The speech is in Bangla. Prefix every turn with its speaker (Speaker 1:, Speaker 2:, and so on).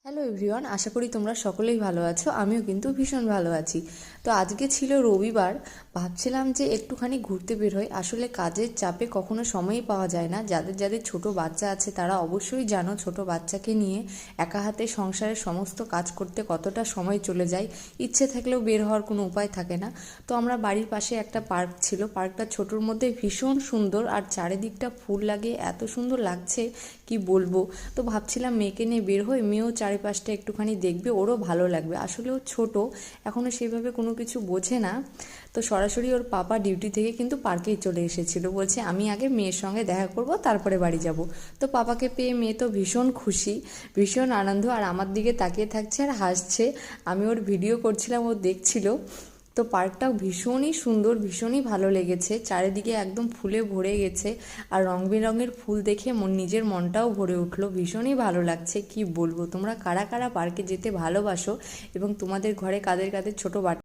Speaker 1: হ্যালো এভরিওয়ান, আশা করি তোমরা সকলেই ভালো আছো। আমিও কিন্তু ভীষণ ভালো আছি। তো আজকে ছিল রবিবার, ভাবছিলাম যে একটুখানি ঘুরতে বের হই। আসলে কাজের চাপে কখনো সময়ই পাওয়া যায় না। যাদের যাদের ছোট বাচ্চা আছে তারা অবশ্যই জানো ছোট বাচ্চাকে নিয়ে একা হাতে সংসারের সমস্ত কাজ করতে কতটা সময় চলে যায়। ইচ্ছে থাকলেও বের হওয়ার কোনো উপায় থাকে না। তো আমরা বাড়ির পাশে একটা পার্ক ছিল, পার্কটা ছোটোর মধ্যে ভীষণ সুন্দর, আর চারিদিকটা ফুল লাগিয়ে এত সুন্দর লাগছে কি বলবো। তো ভাবছিলাম মেয়েকে নিয়ে বের হই, মেয়েও চারিপাশটা একটুখানি দেখবে, ওরও ভালো লাগবে। আসলে ও ছোটো, এখনও সেভাবে কোনো কিছু বোঝে না। তো সরাসরি ওর পাপা ডিউটি থেকে কিন্তু পার্কেই চলে এসেছিলো, বলছে আমি আগে মেয়ের সঙ্গে দেখা করব তারপরে বাড়ি যাব। তো পাপাকে পেয়ে মেয়ে তো ভীষণ খুশি, ভীষণ আনন্দ, আর আমার দিকে তাকিয়ে থাকছে আর হাসছে। আমি ওর ভিডিও করছিলাম, ও দেখছিল। তো পার্কটাও ভীষণই সুন্দর, ভীষণই ভালো লেগেছে। চারিদিকে একদম ফুলে ভরে গেছে, আর রং বেরঙের ফুল দেখে নিজের মনটাও ভরে উঠলো। ভীষণই ভালো লাগছে কি বলবো। তোমরা কারা কারা পার্কে যেতে ভালোবাসো এবং তোমাদের ঘরে কাদের কাদের ছোট